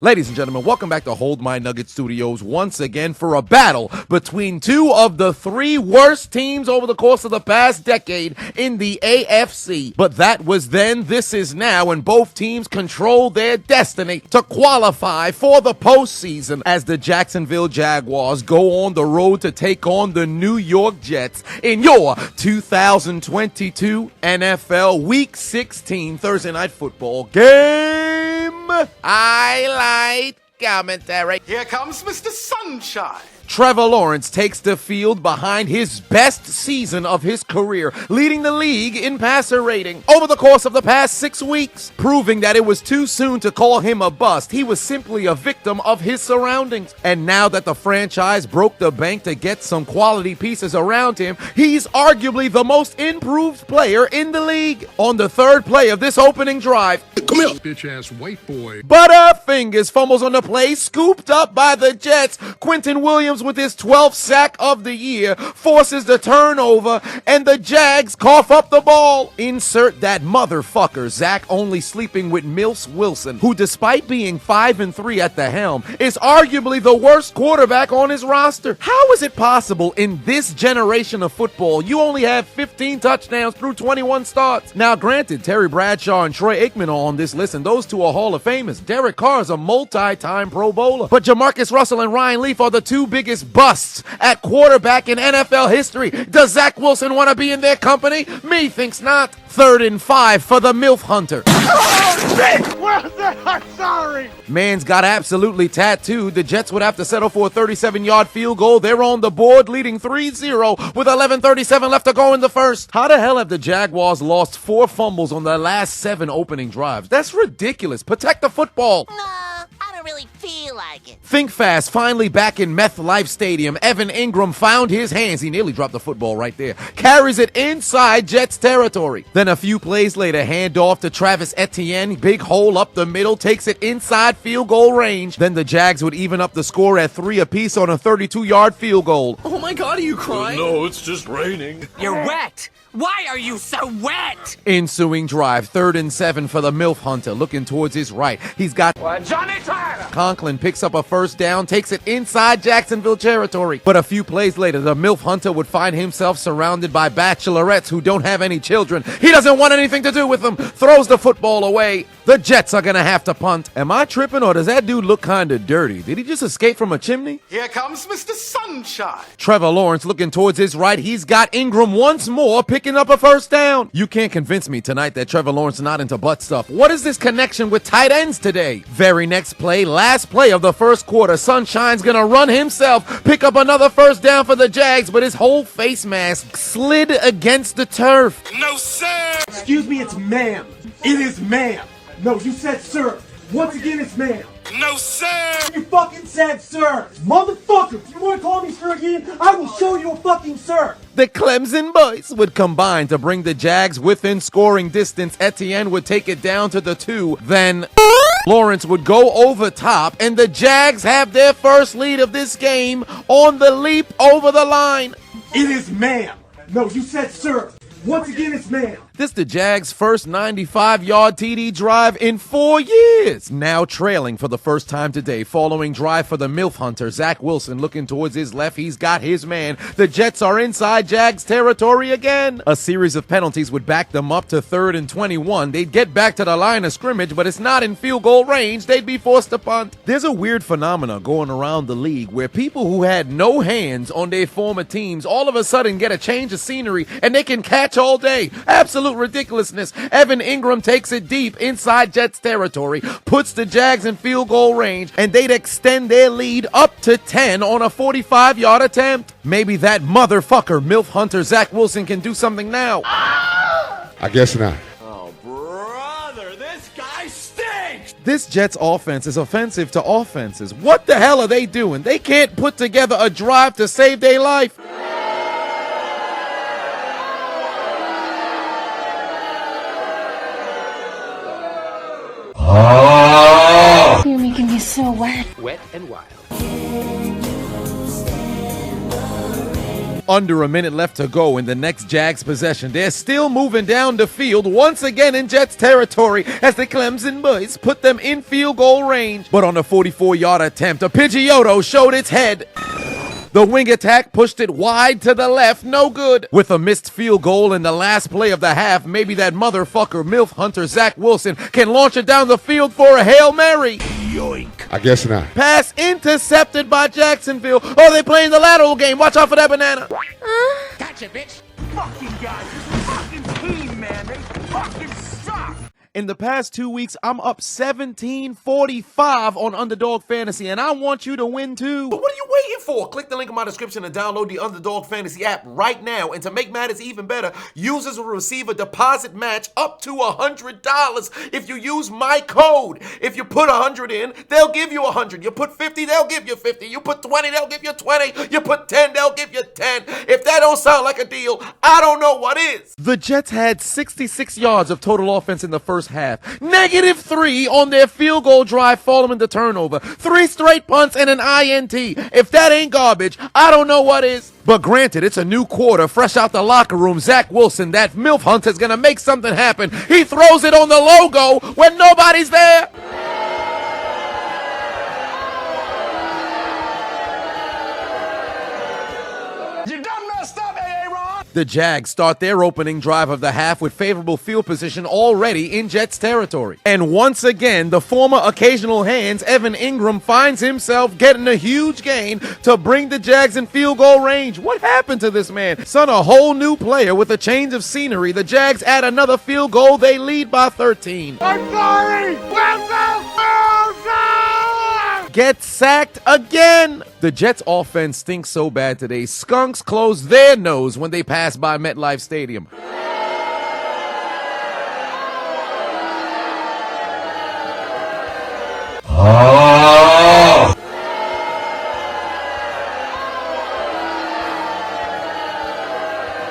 Ladies and gentlemen, welcome back to Hold My Nugget Studios once again for a battle between two of the three worst teams over the course of the past decade in the AFC. But that was then, this is now, and both teams control their destiny to qualify for the postseason as the Jacksonville Jaguars go on the road to take on the New York Jets in your 2022 NFL Week 16 Thursday Night Football game. Highlight commentary. Here comes Mr. Sunshine. Trevor Lawrence takes the field behind his best season of his career, leading the league in passer rating over the course of the past 6 weeks, proving that it was too soon to call him a bust. He was simply a victim of his surroundings. And now that the franchise broke the bank to get some quality pieces around him, he's arguably the most improved player in the league. On the third play of this opening drive, come here, bitch-ass white boy. Butterfingers fumbles on the play, scooped up by the Jets. Quentin Williams with his 12th sack of the year forces the turnover, and the Jags cough up the ball. Insert that motherfucker, Zach, only sleeping with Mills Wilson, who despite being 5-3 at the helm, is arguably the worst quarterback on his roster. How is it possible in this generation of football you only have 15 touchdowns through 21 starts? Now granted, Terry Bradshaw and Troy Aikman are on this list, and those two are Hall of Famers. Derek Carr is a multi-time Pro Bowler, but Jamarcus Russell and Ryan Leaf are the two biggest busts at quarterback in NFL history. Does Zach Wilson want to be in their company? Me thinks not. 3rd and 5 for the MILF Hunter. Oh, shit! Where's that? I'm sorry! Man's got absolutely tattooed. The Jets would have to settle for a 37-yard field goal. They're on the board, leading 3-0 with 11:37 left to go in the first. How the hell have the Jaguars lost 4 fumbles on their last 7 opening drives? That's ridiculous. Protect the football. I don't really feel like it. Think fast, finally back in Meth Life Stadium. Evan Ingram found his hands. He nearly dropped the football right there. Carries it inside Jets territory. Then a few plays later, handoff to Travis Etienne. Big hole up the middle, takes it inside field goal range. Then the Jags would even up the score at 3 apiece on a 32-yard field goal. Oh my God, are you crying? No, it's just raining. You're wet. Why are you so wet? Ensuing drive, 3rd and 7 for the MILF Hunter. Looking towards his right, he's got Johnny Tyler! Conklin picks up a first down, takes it inside Jacksonville territory. But a few plays later, the MILF Hunter would find himself surrounded by bachelorettes who don't have any children. He doesn't want anything to do with them. Throws the football away. The Jets are going to have to punt. Am I tripping, or does that dude look kind of dirty? Did he just escape from a chimney? Here comes Mr. Sunshine. Trevor Lawrence looking towards his right. He's got Ingram once more, picking up a first down. You can't convince me tonight that Trevor Lawrence is not into butt stuff. What is this connection with tight ends today? Very next play, last play of the first quarter. Sunshine's going to run himself, pick up another first down for the Jags, but his whole face mask slid against the turf. No, sir! Excuse me, it's ma'am. It is ma'am. No, you said sir. Once again, it's ma'am. No, sir! You fucking said sir. Motherfucker, if you want to call me sir again, I will show you a fucking sir. The Clemson boys would combine to bring the Jags within scoring distance. Etienne would take it down to the 2. Then Lawrence would go over top, and the Jags have their first lead of this game on the leap over the line. It is ma'am. No, you said sir. Once again, it's ma'am. This the Jags' first 95-yard TD drive in 4 years. Now trailing for the first time today. Following drive for the MILF Hunter, Zach Wilson looking towards his left. He's got his man. The Jets are inside Jags territory again. A series of penalties would back them up to 3rd and 21. They'd get back to the line of scrimmage, but it's not in field goal range. They'd be forced to punt. There's a weird phenomena going around the league where people who had no hands on their former teams all of a sudden get a change of scenery and they can catch all day. Absolute ridiculousness. Evan Ingram takes it deep inside Jets territory, puts the Jags in field goal range, and they'd extend their lead up to 10 on a 45-yard attempt. Maybe that motherfucker, MILF Hunter Zach Wilson, can do something now. I guess not. Oh, brother, this guy stinks! This Jets offense is offensive to offenses. What the hell are they doing? They can't put together a drive to save their life. You're making me so wet. Wet and wild. Under a minute left to go in the next Jags possession. They're still moving down the field once again in Jets territory as the Clemson boys put them in field goal range. But on a 44-yard attempt, a Pidgeotto showed its head. The wing attack pushed it wide to the left, no good. With a missed field goal in the last play of the half, maybe that motherfucker MILF hunter Zach Wilson can launch it down the field for a Hail Mary. Yoink. I guess not. Pass intercepted by Jacksonville. Oh, they playing the lateral game. Watch out for that banana. Gotcha, bitch. Fucking guys, this fucking team, man, they fucking suck. In the past 2 weeks, I'm up 17-45 on Underdog Fantasy, and I want you to win too. But what are you waiting for? Click the link in my description and download the Underdog Fantasy app right now. And to make matters even better, users will receive a deposit match up to $100 if you use my code. If you put 100 in, they'll give you 100. You put 50, they'll give you 50. You put 20, they'll give you 20. You put 10, they'll give you 10. If that don't sound like a deal, I don't know what is. The Jets had 66 yards of total offense in the first half. -3 on their field goal drive following the turnover. 3 straight punts and an INT. If that ain't garbage, I don't know what is. But granted, it's a new quarter, fresh out the locker room. Zach Wilson, that MILF hunter's gonna make something happen. He throws it on the logo when nobody's there. You done messed up, Aaron. The Jags start their opening drive of the half with favorable field position already in Jets territory. And once again, the former occasional hands, Evan Ingram, finds himself getting a huge gain to bring the Jags in field goal range. What happened to this man? Son, a whole new player with a change of scenery. The Jags add another field goal. They lead by 13. I'm sorry. Get sacked again. The Jets offense stinks so bad today. Skunks close their nose when they pass by MetLife Stadium.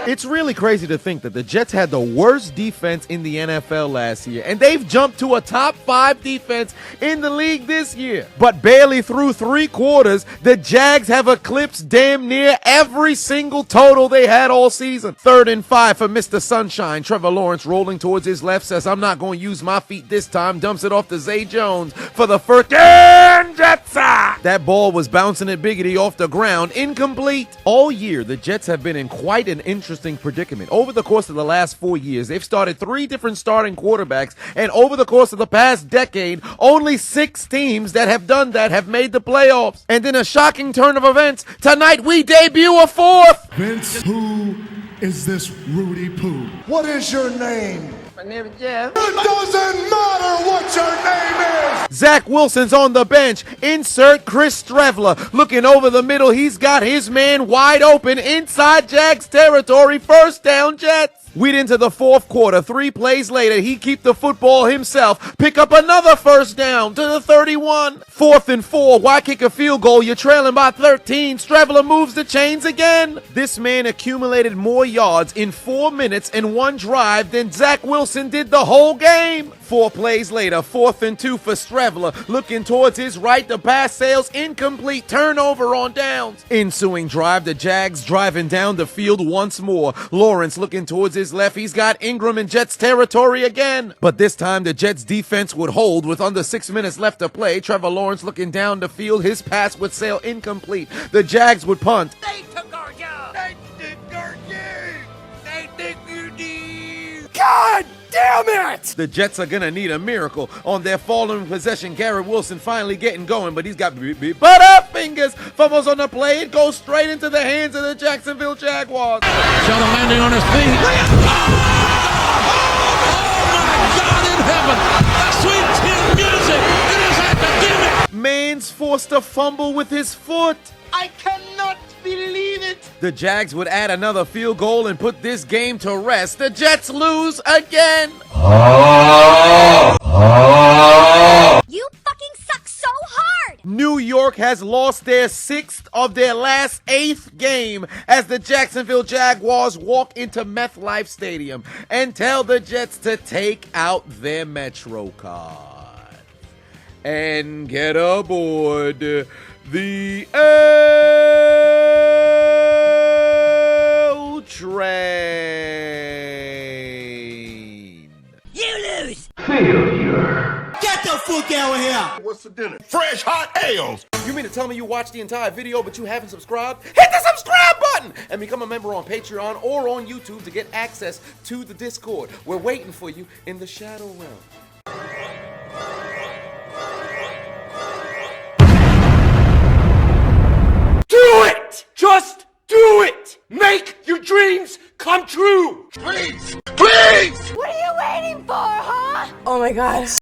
It's really crazy to think that the Jets had the worst defense in the NFL last year, and they've jumped to a top 5 defense in the league this year. But barely through 3 quarters, the Jags have eclipsed damn near every single total they had all season. 3rd and 5 for Mr. Sunshine. Trevor Lawrence rolling towards his left says, I'm not going to use my feet this time. Dumps it off to Zay Jones for the first and Jets. That ball was bouncing at Biggity off the ground. Incomplete. All year, the Jets have been in quite an interesting predicament. Over the course of the last 4 years, they've started 3 different starting quarterbacks, and over the course of the past decade, only 6 teams that have done that have made the playoffs. And in a shocking turn of events, tonight we debut a 4th. Vince, who is this Rudy Poo? What is your name? My name is Jeff. It doesn't matter what your name is. Zach Wilson's on the bench. Insert Chris Strevler. Looking over the middle, he's got his man wide open inside Jags territory. First down, Jets. We'd into the 4th quarter. 3 plays later, he keep the football himself. Pick up another first down to the 31. 4th and 4. Why kick a field goal? You're trailing by 13. Strevler moves the chains again. This man accumulated more yards in 4 minutes and 1 drive than Zach Wilson did the whole game. 4 plays later, 4th and 2 for Strevler. Looking towards his right, the pass sails incomplete. Turnover on downs. Ensuing drive, the Jags driving down the field once more. Lawrence looking towards his left. He's got Ingram in Jets territory again. But this time, the Jets defense would hold with under 6 minutes left to play. Trevor Lawrence looking down the field. His pass would sail incomplete. The Jags would punt. They took our job. They took our game. They think you need. God damn it! The Jets are gonna need a miracle on their following possession. Garrett Wilson finally getting going, but he's got butter fingers. Fumbles on the play. It goes straight into the hands of the Jacksonville Jaguars. Sheldon landing on his feet. Man's forced to fumble with his foot. I cannot believe it. The Jags would add another field goal and put this game to rest. The Jets lose again. You fucking suck so hard! New York has lost their 6th of their last 8th game as the Jacksonville Jaguars walk into MetLife Stadium and tell the Jets to take out their Metro card and get aboard the train. You lose! Get the fuck out of here! What's for dinner? Fresh hot ales. You mean to tell me you watched the entire video but you haven't subscribed? Hit the subscribe button and become a member on Patreon or on YouTube to get access to the Discord. We're waiting for you in the Shadow Realm. Do it! Just do it! Make your dreams come true! Please! Please! What are you waiting for, huh? Oh my god.